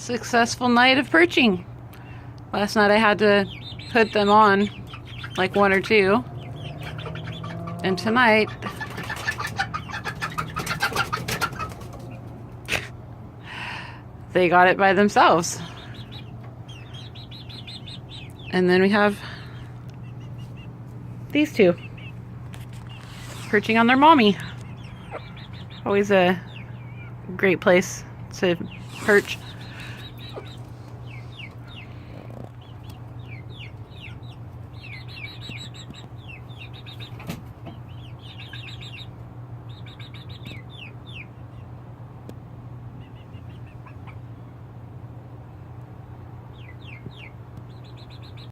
Successful night of perching. Last night I had to put them on, like one or two. And tonight, they got it by themselves. And then we have these two perching on their mommy. Always a great place to perch.